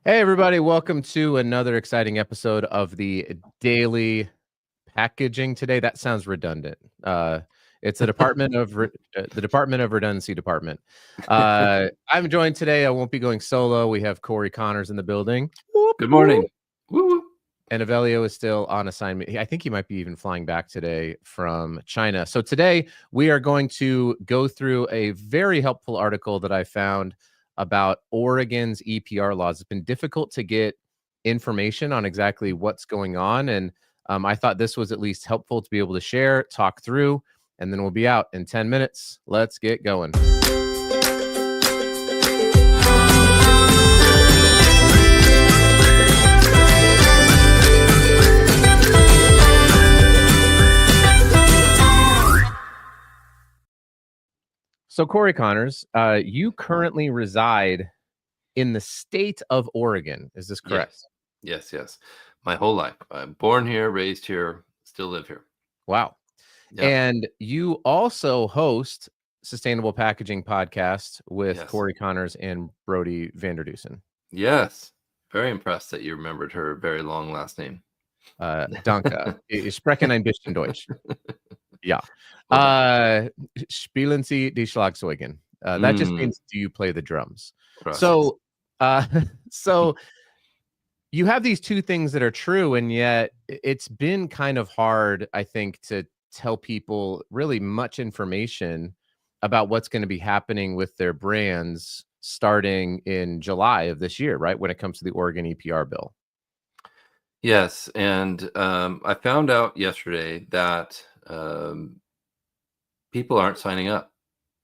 Hey, everybody. Welcome to another exciting episode of the Daily Packaging today. That sounds redundant. It's the Department of Redundancy Department. I'm joined today. I won't be going solo. We have Corey Connors in the building. Good morning. Woo-woo. And Avelio is still on assignment. I think he might be even flying back today from China. So today we are going to go through a very helpful article that I found about Oregon's EPR laws. It's been difficult to get information on exactly what's going on. And I thought this was at least helpful to be able to share, talk through, and then we'll be out in 10 minutes. Let's get going. So, Corey Connors, you currently reside in the state of Oregon. Is this correct? Yes. My whole life. I'm born here, raised here, still live here. Wow. Yep. And you also host Sustainable Packaging Podcast with Corey Connors and Brody Vanderdusen. Yes. Very impressed that you remembered her very long last name. Danke. Ich spreche ein bisschen Deutsch. Yeah. Spielen Sie die Schlagzeugen? That just means, do you play the drums? So you have these two things that are true, and yet it's been kind of hard, I think, to tell people really much information about what's going to be happening with their brands starting in July of this year, right? When it comes to the Oregon EPR bill. Yes. And I found out yesterday that people aren't signing up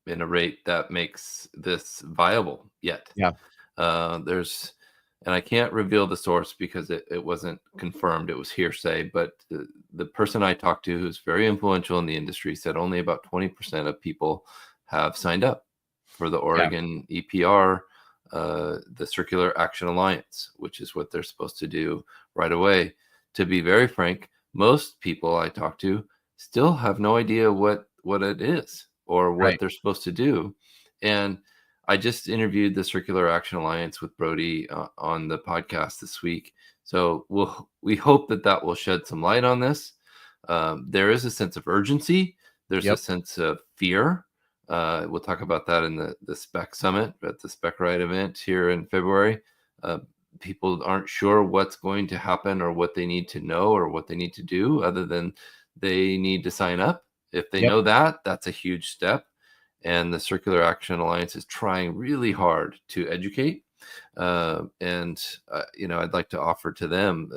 in a rate that makes this viable yet. Yeah. And I can't reveal the source because it wasn't confirmed. It was hearsay. But the person I talked to, who's very influential in the industry, said only about 20% of people have signed up for the Oregon EPR, the Circular Action Alliance, which is what they're supposed to do right away. To be very frank, most people I talk to still have no idea what it is or what they're supposed to do. And I just interviewed the Circular Action Alliance with Brody on the podcast this week. So we hope that will shed some light on this. There is a sense of urgency. There's a sense of fear. We'll talk about that in the Spec Summit at the Spec Ride event here in February. People aren't sure what's going to happen or what they need to know or what they need to do, other than they need to sign up. If they know that, that's a huge step. And the Circular Action Alliance is trying really hard to educate. I'd like to offer to them,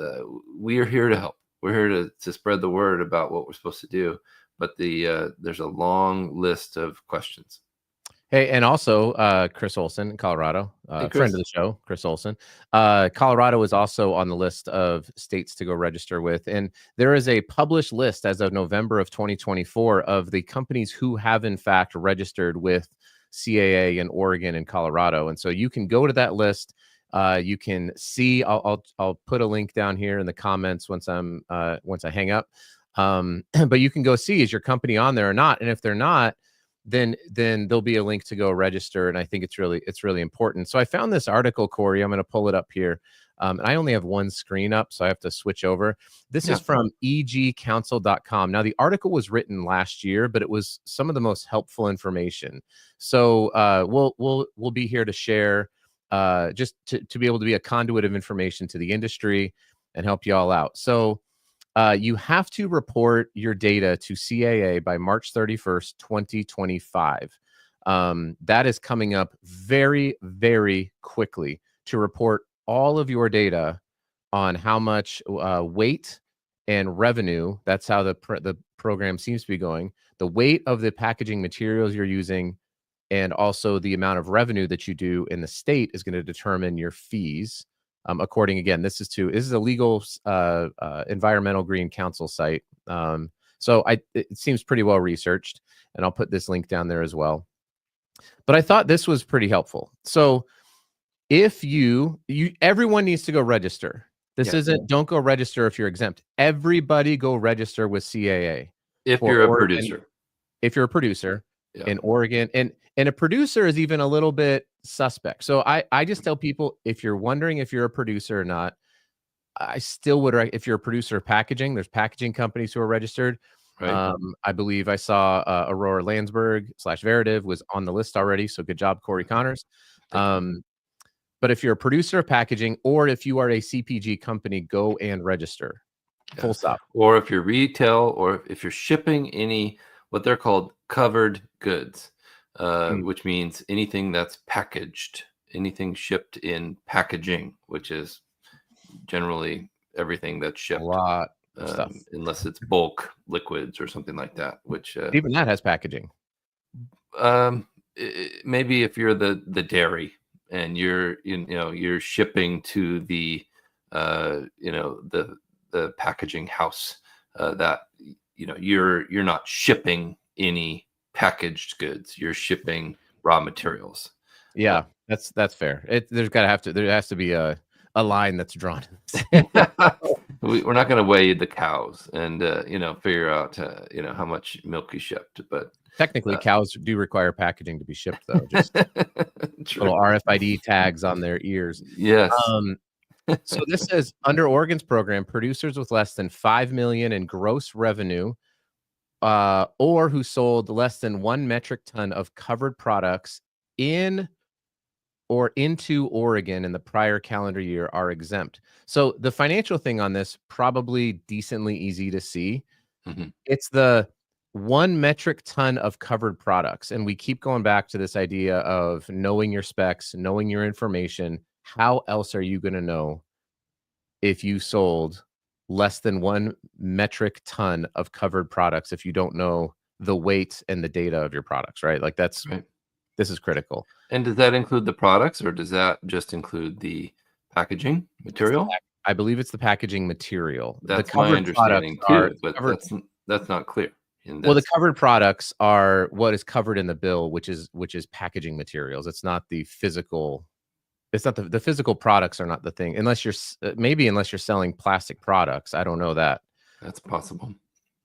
we are here to help. We're here to spread the word about what we're supposed to do. But there's a long list of questions. Hey, and also Chris Olson in Colorado, friend of the show, Chris Olson. Colorado is also on the list of states to go register with. And there is a published list as of November of 2024 of the companies who have, in fact, registered with CAA in Oregon and Colorado. And so you can go to that list. You can see, I'll put a link down here in the comments once I hang up. But you can go see, is your company on there or not? And if they're not, then there'll be a link to go register. And I think it's really important. So I found this article, Corey. I'm going to pull it up here. And I only have one screen up, so I have to switch over. This is from egcouncil.com. Now, the article was written last year, but it was some of the most helpful information. So we'll be here to share, just to be able to be a conduit of information to the industry and help you all out. So you have to report your data to CAA by March 31st, 2025. That is coming up very, very quickly to report all of your data on how much weight and revenue, that's how the program seems to be going, the weight of the packaging materials you're using, and also the amount of revenue that you do in the state is going to determine your fees. According, again, this is a legal environmental green council site. So it seems pretty well researched, and I'll put this link down there as well. But I thought this was pretty helpful. So if everyone needs to go register. This isn't, don't go register if you're exempt. Everybody go register with CAA. If you're a producer. If you're a producer. in Oregon, and a producer is even a little bit suspect. So I just tell people, if you're wondering if you're a producer or not, I still would, if you're a producer of packaging, there's packaging companies who are registered. Right. I believe I saw Aurora Landsberg / Veritiv was on the list already. So good job, Corey Connors. Thank you. But if you're a producer of packaging, or if you are a CPG company, go and register. Full stop. Or if you're retail, or if you're shipping any, what they're called covered goods, which means anything that's packaged, anything shipped in packaging, which is generally everything that's shipped. A lot of stuff. Unless it's bulk liquids or something like that, which even that has packaging. Maybe if you're the dairy and you're shipping to the the packaging house, that you're not shipping any packaged goods, you're shipping raw materials. Yeah, that's fair. There has to be a line that's drawn. We're not going to weigh the cows and figure out how much milk you shipped, but technically cows do require packaging to be shipped, though. Just little RFID tags on their ears. Yes. So this says, under Oregon's program, producers with less than $5 million in gross revenue, or who sold less than 1 metric ton of covered products in or into Oregon in the prior calendar year, are exempt. So the financial thing on this, probably decently easy to see. It's the 1 metric ton of covered products. And we keep going back to this idea of knowing your specs, knowing your information. How else are you going to know if you sold less than 1 metric ton of covered products if you don't know the weight and the data of your products, right? Like that's right. This is critical. And does that include the products, or does that just include the packaging material? I believe it's the packaging material. That's the my understanding too, but that's not clear. Well, the covered products are what is covered in the bill, which is packaging materials. It's not the physical. It's not the physical products are not the thing, unless you're unless you're selling plastic products. I don't know that. That's possible.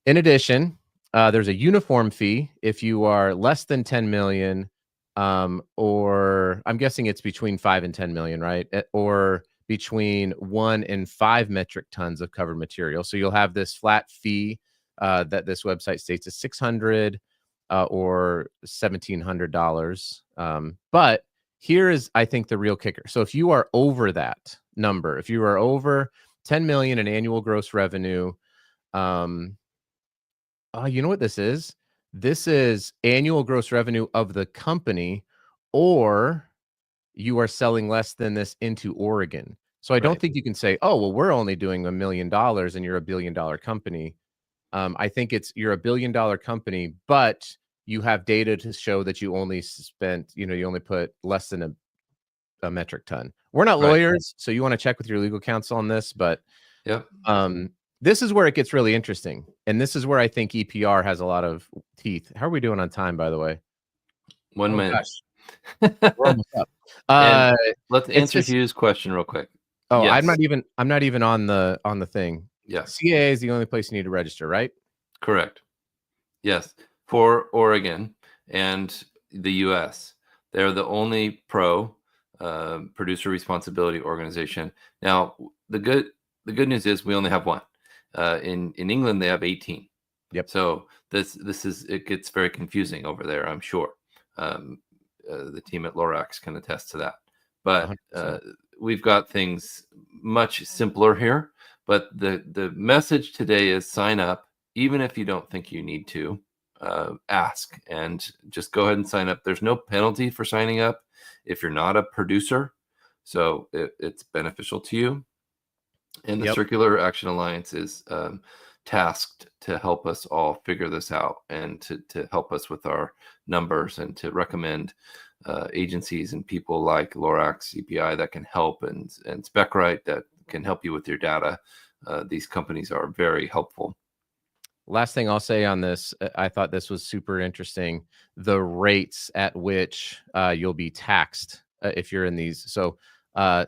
In addition, there's a uniform fee if you are less than 10 million, or I'm guessing it's between 5 and 10 million, right? Or between 1 and 5 metric tons of covered material. So you'll have this flat fee that this website states is $600 or $1,700. But here is, I think, the real kicker. So if you are over that number, if you are over 10 million in annual gross revenue, you know what this is? This is annual gross revenue of the company, or you are selling less than this into Oregon. So I don't think you can say, oh, well, we're only doing $1 million and you're $1 billion company. I think you're $1 billion company, but you have data to show that you only spent, you only put less than a metric ton. We're not lawyers, so you want to check with your legal counsel on this, but this is where it gets really interesting. And this is where I think EPR has a lot of teeth. How are we doing on time, by the way? 1 minute. We're almost up. Let's answer Hugh's question real quick. Oh, yes. I'm not even on the thing. Yes. CAA is the only place you need to register, right? Correct. Yes. For Oregon and the US, they're the only producer responsibility organization. Now, the good news is we only have one. In England, they have 18. Yep. So it gets very confusing over there, I'm sure. The team at Lorax can attest to that. But we've got things much simpler here. But the message today is sign up, even if you don't think you need to. Ask and just go ahead and sign up. There's no penalty for signing up if you're not a producer, so it's beneficial to you. And the Circular Action Alliance is tasked to help us all figure this out and to help us with our numbers and to recommend agencies and people like Lorax CPI that can help, and SpecRite that can help you with your data. These companies are very helpful. Last thing I'll say on this, I thought this was super interesting. The rates at which you'll be taxed if you're in these. So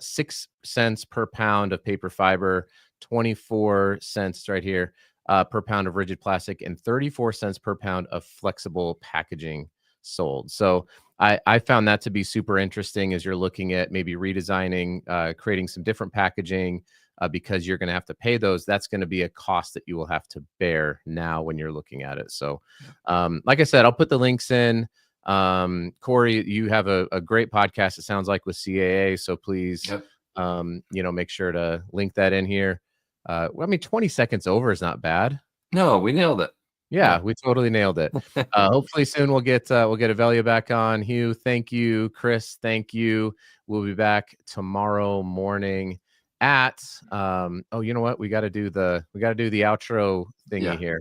6 cents per pound of paper fiber, 24 cents right here per pound of rigid plastic, and 34 cents per pound of flexible packaging. sold. So I found that to be super interesting as you're looking at maybe redesigning, creating some different packaging, because you're going to have to pay those. That's going to be a cost that you will have to bear now when you're looking at it. So, like I said, I'll put the links in. Corey, you have a great podcast, it sounds like, with CAA. So please, Yep. make sure to link that in here. Well, I mean, 20 seconds over is not bad. No, we nailed it. Yeah, we totally nailed it. Hopefully soon we'll get Avelia back on. Hugh, thank you. Chris, thank you. We'll be back tomorrow morning at oh, you know what? We got to do the outro thingy here.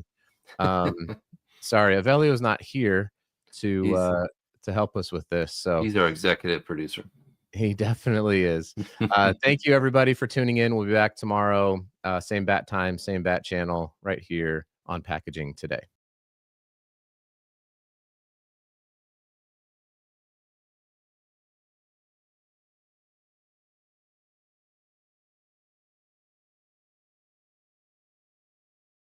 Sorry, Avelio's not here to help us with this. So he's our executive producer. He definitely is. Thank you everybody for tuning in. We'll be back tomorrow, same bat time, same bat channel, right here on Packaging Today.